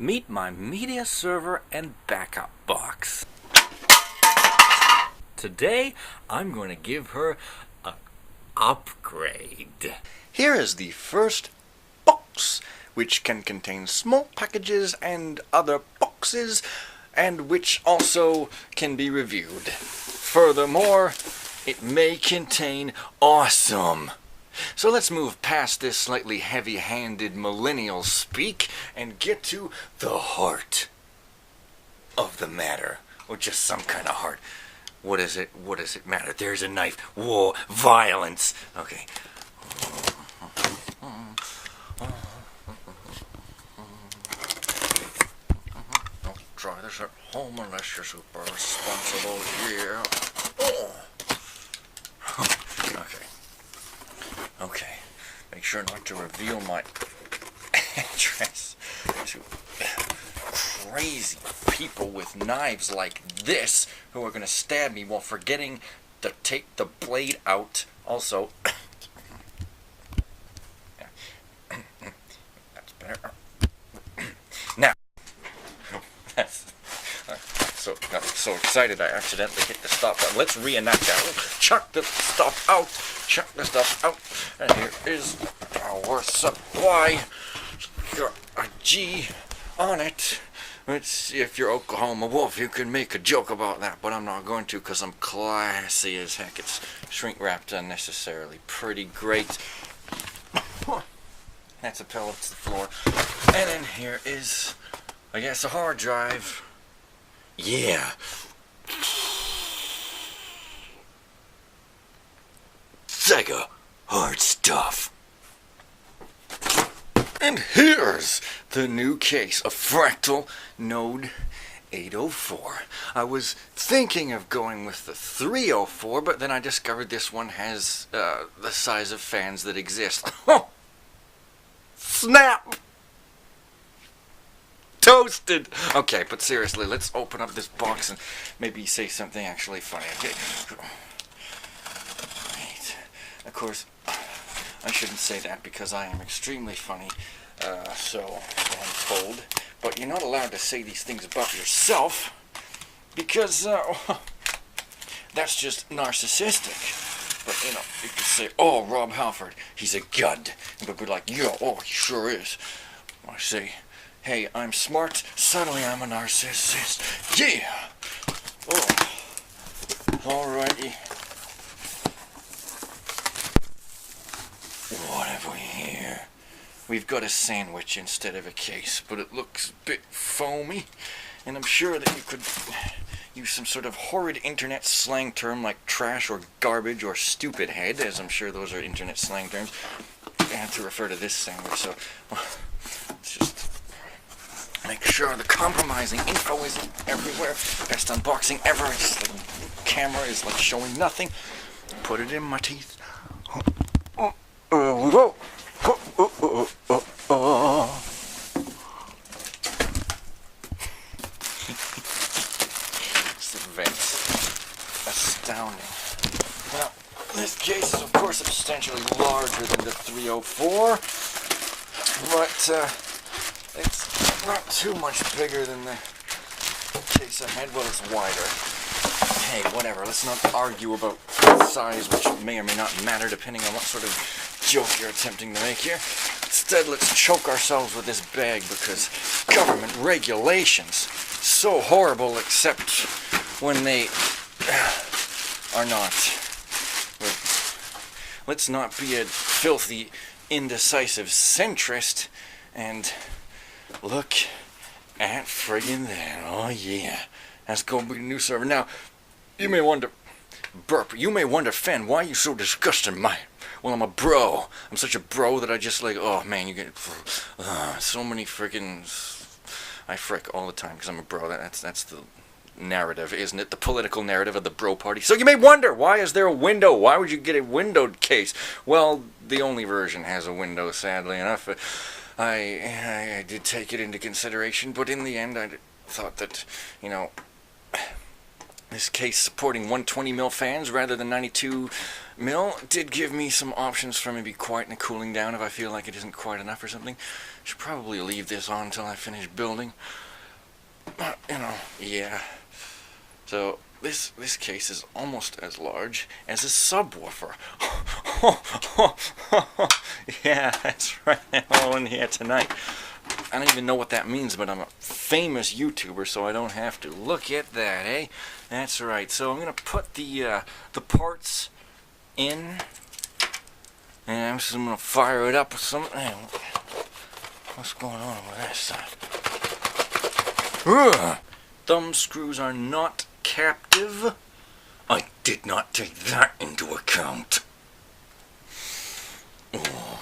Meet my media server and backup box. Today, I'm going to give her an upgrade. Here is the first box, which can contain small packages and other boxes, and which also can be reviewed. Furthermore, it may contain awesome. So let's move past this slightly heavy-handed millennial speak and get to the heart of the matter. Or just some kind of heart. What is it? What does it matter? There's a knife. Whoa, violence. Okay. Don't try this at home unless you're super responsible. Yeah. Okay. Okay. Make sure not to reveal my address to crazy people with knives like this who are going to stab me while forgetting to take the blade out. Also, that's better. Now, got so excited I accidentally hit the stop button. Let's reenact that. Chuck the stuff out. Chuck the stuff out. And here is our supply. Got a G on it. If you're Oklahoma Wolf, you can make a joke about that, but I'm not going to because I'm classy as heck. It's shrink-wrapped unnecessarily. Pretty great. That's a pillow to the floor. And then here is, I guess, a hard drive. Yeah. Sega hard stuff. And here's the new case, a Fractal Node 804. I was thinking of going with the 304, but then I discovered this one has the size of fans that exist. Snap! Toasted! Okay, but seriously, let's open up this box and maybe say something actually funny. Okay. Right. Of course, I shouldn't say that because I am extremely funny, so I'm told. But you're not allowed to say these things about yourself because that's just narcissistic. But, you know, you could say, oh, Rob Halford, he's a gud. And people be like, yeah, oh, he sure is. I say, hey, I'm smart, suddenly I'm a narcissist. Yeah! Oh. Alrighty. What have we here? We've got a sandwich instead of a case, but it looks a bit foamy, and I'm sure that you could use some sort of horrid internet slang term like trash or garbage or stupid head, as I'm sure those are internet slang terms, and to refer to this sandwich, so let's just make sure the compromising info isn't everywhere. Best unboxing ever. It's like the camera is like showing nothing. Put it in my teeth. Whoa. This event's astounding. Now, this case is of course substantially larger than the 304, but it's not too much bigger than the case I had. Well, it's wider. Hey, whatever, let's not argue about size, which may or may not matter depending on what sort of joke you're attempting to make here. Instead, let's choke ourselves with this bag because government regulations, so horrible except when they are not. Let's not be a filthy, indecisive centrist and look at friggin' that. Oh yeah, that's going to be a new server. Now, you may wonder, burp, you may wonder, Fen, why are you so disgusting, man? Well, I'm a bro. I'm such a bro that I just like, oh man, you get so many friggin', I frick all the time because I'm a bro. That's the narrative, isn't it? The political narrative of the bro party. So you may wonder, why is there a window? Why would you get a windowed case? Well, the only version has a window, sadly enough. I did take it into consideration, but in the end I thought that, you know, this case supporting 120mm fans rather than 92mm did give me some options for maybe quieting and cooling down if I feel like it isn't quite enough or something. Should probably leave this on until I finish building. You know, yeah. So this case is almost as large as a subwoofer. Yeah, that's right. All in here tonight. I don't even know what that means, but I'm a famous YouTuber, so I don't have to. Look at that, eh? That's right. So I'm gonna put the parts in, and I'm just gonna fire it up with some. What's going on with that side? Thumb screws are not captive. I did not take that into account.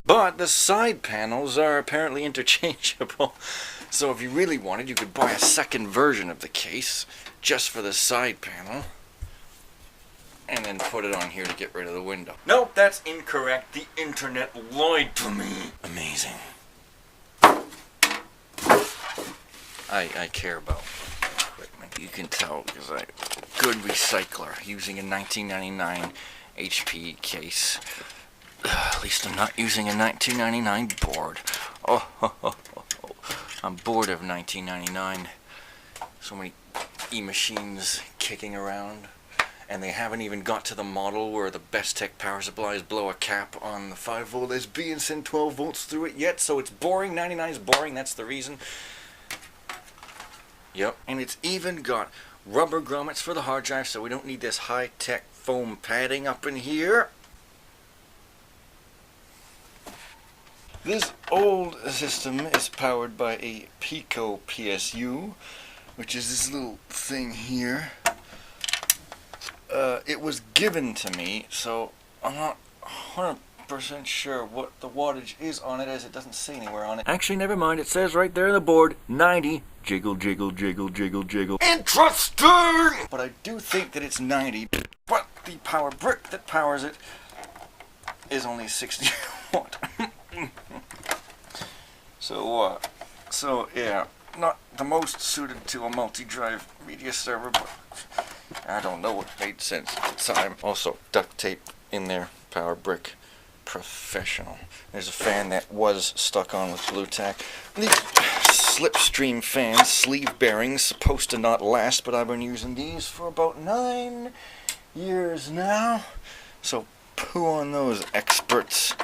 But the side panels are apparently interchangeable. So if you really wanted, you could buy a second version of the case just for the side panel, and then put it on here to get rid of the window. Nope, that's incorrect. The internet lied to me. Amazing. I care about equipment. You can tell because I'm a good recycler using a 1999 HP case. At least I'm not using a 1999 board. I'm bored of 1999. So many e-machines kicking around. And they haven't even got to the model where the Best Tech power supplies blow a cap on the 5-volt SB and send 12 volts through it yet. So it's boring. 99 is boring. That's the reason. Yep. And it's even got rubber grommets for the hard drive, so we don't need this high-tech foam padding up in here. This old system is powered by a Pico PSU, which is this little thing here. It was given to me, so I'm not 100% sure what the wattage is on it, as it doesn't say anywhere on it. Actually, never mind. It says right there on the board, 90. Jiggle, jiggle, jiggle, jiggle, jiggle. Interesting! But I do think that it's 90. But the power brick that powers it is only 60 watt. So yeah, not the most suited to a multi-drive media server, but I don't know what made sense at the time. Also, duct tape in there, power brick, professional. There's a fan that was stuck on with blue tack. These slipstream fans, sleeve bearings, supposed to not last, but I've been using these for about 9 years now. So poo on those experts.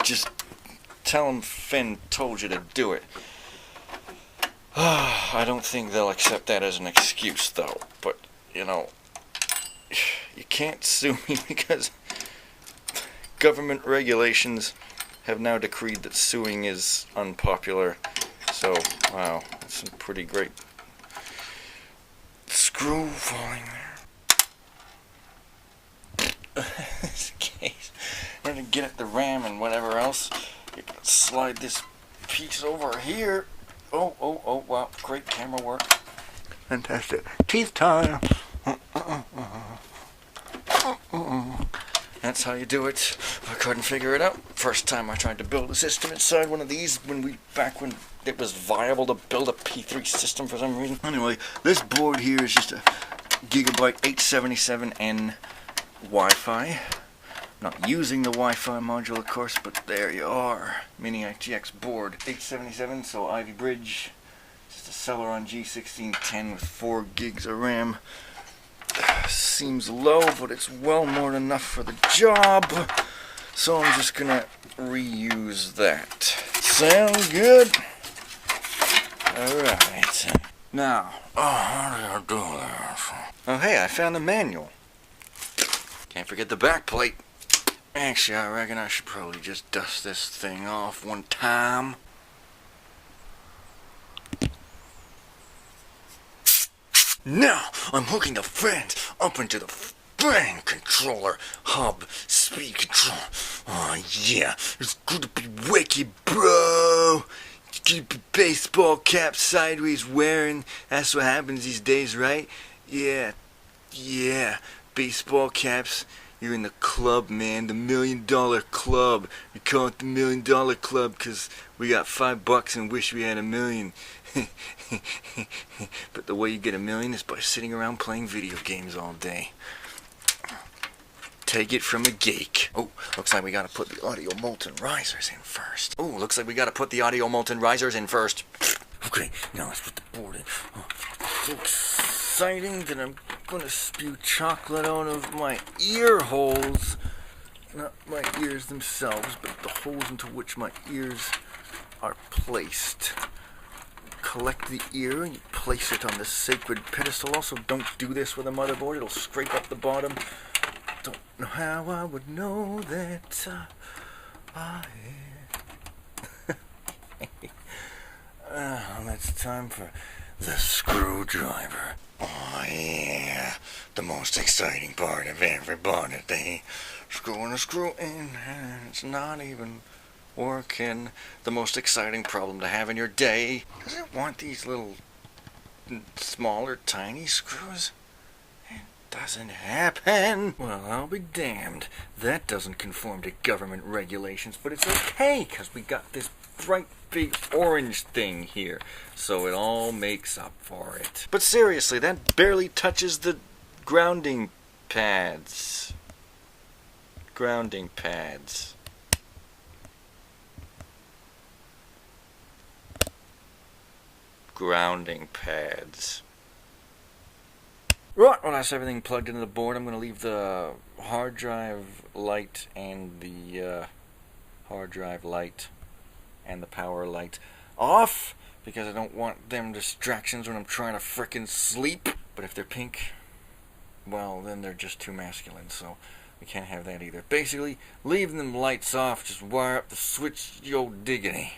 Just tell them Fen told you to do it. I don't think they'll accept that as an excuse, though. But, you know, you can't sue me because government regulations have now decreed that suing is unpopular. So, wow, that's some pretty great screw falling there. This case, in order to get at the RAM and whatever else, you gotta slide this piece over here. Oh, wow, great camera work. Fantastic. Teeth time. That's how you do it. I couldn't figure it out. First time I tried to build a system inside one of these back when it was viable to build a P3 system for some reason. Anyway, this board here is just a Gigabyte 877N Wi-Fi. Not using the Wi-Fi module, of course, but there you are. Mini ITX board. 877, so Ivy Bridge. Just a Celeron G1610 with 4 gigs of RAM. Seems low, but it's well more than enough for the job. So I'm just gonna reuse that. Sound good? Alright. Now, how do I do this? Oh hey, I found the manual. Can't forget the back plate. Actually, I reckon I should probably just dust this thing off one time. Now, I'm hooking the fans up into the fan controller hub speed control. Oh yeah, it's good to be wicked, bro. Keep your baseball cap sideways wearing. That's what happens these days, right? Yeah, baseball caps. You're in the club, man, the $1 Million Club. We call it the $1 Million Club because we got $5 and wish we had $1 million. But the way you get $1 million is by sitting around playing video games all day. take it from a geek. Oh, looks like we gotta put the audio molten risers in first. Oh, looks like we gotta put the audio molten risers in first. Okay, now let's put the board in. Oh, so exciting that I'm gonna spew chocolate out of my ear holes. Not my ears themselves, but the holes into which my ears are placed. Collect the ear and you place it on the sacred pedestal. Also, don't do this with a motherboard. It'll scrape up the bottom. Don't know how I would know that it's time for the screwdriver. Oh yeah, the most exciting part of everybody day. Screwing a screw in and it's not even working. The most exciting problem to have in your day. Does it want these little smaller tiny screws? It doesn't happen. Well, I'll be damned. That doesn't conform to government regulations, but it's okay because we got this bright big orange thing here, so it all makes up for it. But seriously, that barely touches the grounding pads. Grounding pads. Grounding pads. Right, well, that's everything plugged into the board. I'm going to leave the hard drive light and the hard drive light and the power light off because I don't want them distractions when I'm trying to frickin' sleep. But if they're pink, well, then they're just too masculine, so we can't have that either. Basically, leave them lights off, just wire up the switch, yo diggity.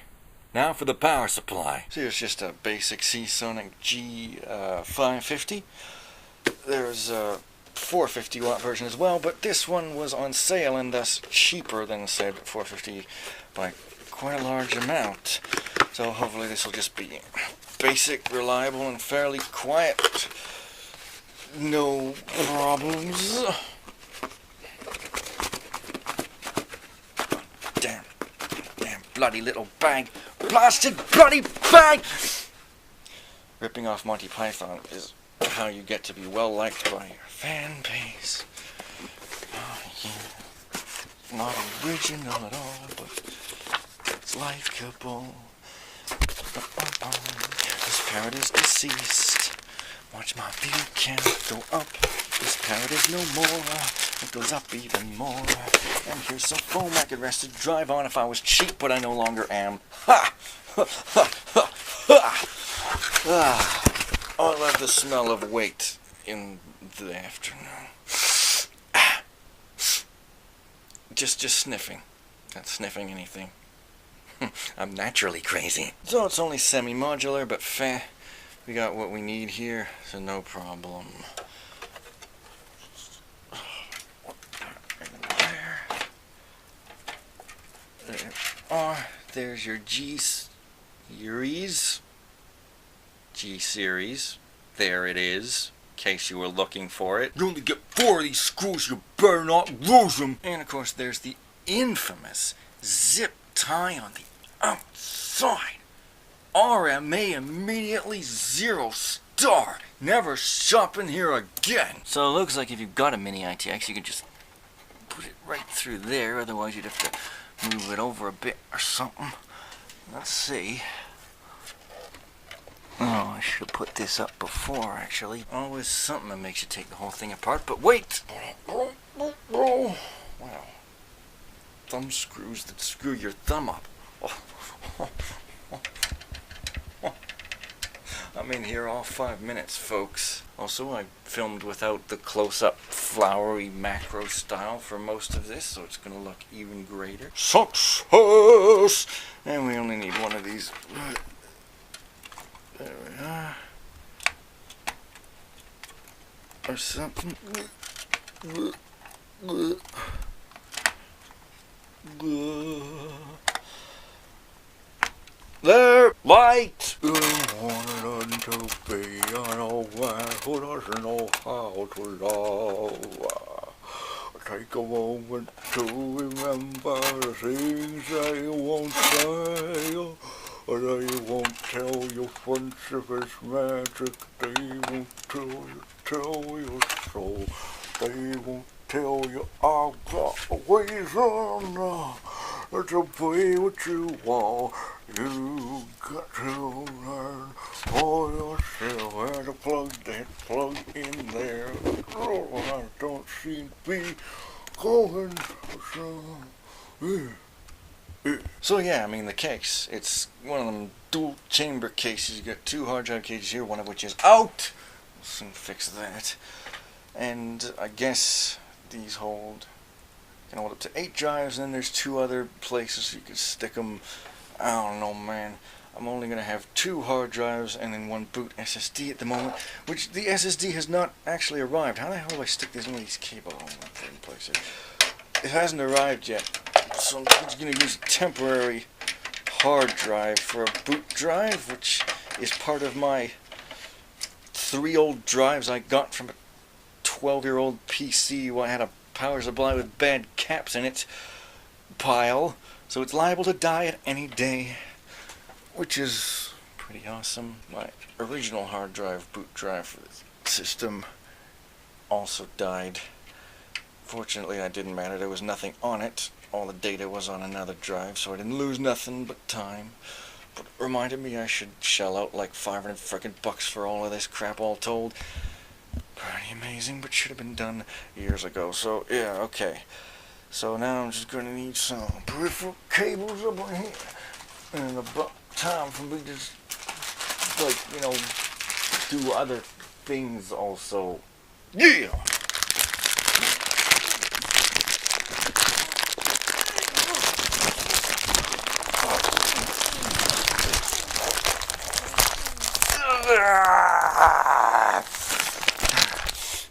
Now for the power supply. So here's just a basic Seasonic G550. There's a 450 watt version as well, but this one was on sale and thus cheaper than said 450 by quite a large amount. So hopefully this will just be basic, reliable, and fairly quiet. No problems. Damn bloody little bag. Blasted bloody bag! Ripping off Monty Python is how you get to be well liked by your fan base. Oh yeah. Not original at all, but it's likable. This parrot is deceased. Watch my view count go up. This parrot is no more. It goes up even more. And here's some foam I could rest to drive on if I was cheap, but I no longer am. Ha! Ha! Ha! Ha! Ha! Ah. I love the smell of weight in the afternoon. Ah. Just sniffing. Not sniffing anything. I'm naturally crazy. So it's only semi-modular, but we got what we need here, so no problem. There's your G-Series. G-Series. There it is, in case you were looking for it. You only get 4 of these screws, you better not lose them. And of course there's the infamous zip tie on the outside. RMA immediately 0 star. Never shopping here again. So it looks like if you've got a mini ITX, you can just put it right through there. Otherwise you'd have to move it over a bit or something. Let's see. Oh, I should have put this up before, actually. Always something that makes you take the whole thing apart, but wait! Wow. Thumb screws that screw your thumb up. I'm in here all 5 minutes, folks. Also, I filmed without the close-up flowery macro style for most of this, so it's going to look even greater. Success! And we only need one of these. There we are. Or something. There! Light! You wanted to be an old man who doesn't know how to love. Take a moment to remember the things that you won't say, or that you won't tell your friends if it's magic. They won't tell you so. They won't tell you I've got ways on to be what you want. You got to learn for yourself how to plug that plug in there. Oh, I don't seem to be going so yeah, I mean the case, it's one of them dual chamber cases. You got two hard drive cases here, one of which is out. We'll soon fix that. And I guess these can hold up to 8 drives, and then there's 2 other places you can stick them. I don't know, man. I'm only going to have 2 hard drives and then 1 boot SSD at the moment, which the SSD has not actually arrived. How the hell do I stick this in these cables in places? It hasn't arrived yet, so I'm just going to use a temporary hard drive for a boot drive, which is part of my 3 old drives I got from a 12-year-old PC where I had a power supply with bad caps in it pile, so it's liable to die at any day, which is pretty awesome. My original hard drive, boot drive for this system also died. Fortunately, that didn't matter. There was nothing on it. All the data was on another drive, so I didn't lose nothing but time. But it reminded me I should shell out like $500 frickin' bucks for all of this crap all told. Pretty amazing, but should have been done years ago. So, yeah, okay. So now I'm just going to need some peripheral cables up in here. And about time for me to just, like, you know, do other things also. Yeah!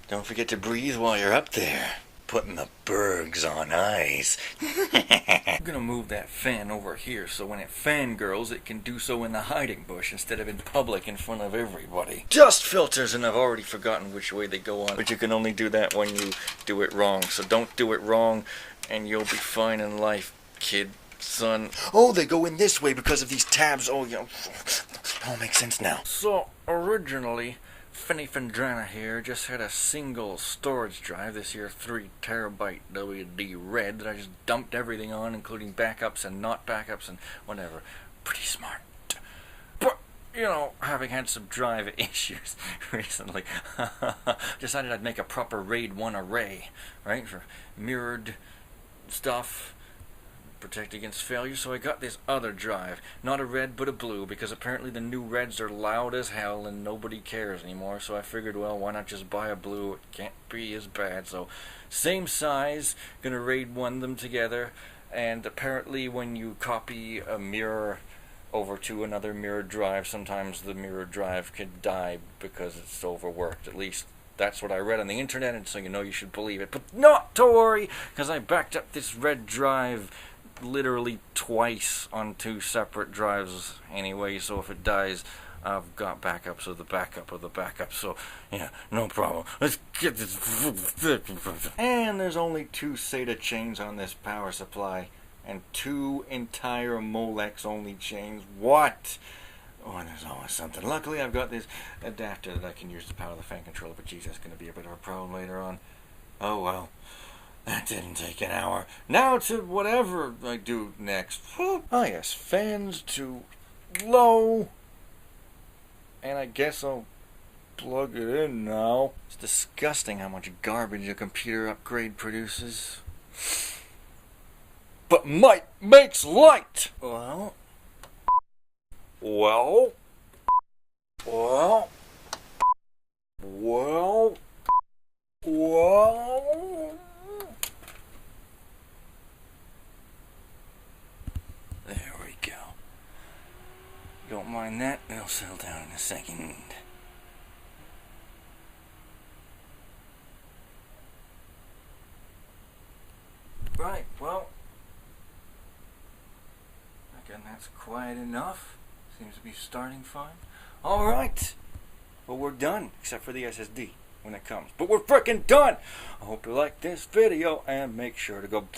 Don't forget to breathe while you're up there. Putting the bergs on ice. I'm gonna move that fan over here so when it fangirls, it can do so in the hiding bush instead of in public in front of everybody. Dust filters, and I've already forgotten which way they go on. But you can only do that when you do it wrong. So don't do it wrong, and you'll be fine in life, kid, son. Oh, they go in this way because of these tabs. Oh, yeah. It all makes sense now. So, originally, FenPhoenix here just had a single storage drive, this here 3 terabyte WD red that I just dumped everything on, including backups and not backups and whatever. Pretty smart. But, you know, having had some drive issues recently, decided I'd make a proper RAID 1 array, right, for mirrored stuff, protect against failure. So I got this other drive, not a red but a blue, because apparently the new reds are loud as hell and nobody cares anymore. So I figured, well, why not just buy a blue? It can't be as bad. So same size, gonna RAID 1 them together. And apparently when you copy a mirror over to another mirror drive, sometimes the mirror drive could die because it's overworked. At least that's what I read on the internet, and so you know you should believe it. But not to worry, because I backed up this red drive literally twice on 2 separate drives anyway, so if it dies, I've got backups of the backup of the backup, so yeah, no problem. Let's get this. And there's only 2 SATA chains on this power supply, and 2 entire Molex only chains. What? Oh, there's always something. Luckily, I've got this adapter that I can use to power the fan controller, but geez, that's going to be a bit of a problem later on. Oh well. That didn't take an hour. Now to whatever I do next. Oh yes, fans to low. And I guess I'll plug it in now. It's disgusting how much garbage a computer upgrade produces. But might makes light! Well. There we go. Don't mind that, it'll settle down in a second. Right, well, again, that's quiet enough. Seems to be starting fine. Alright, well, we're done, except for the SSD when it comes. But we're freaking done! I hope you like this video, and make sure to go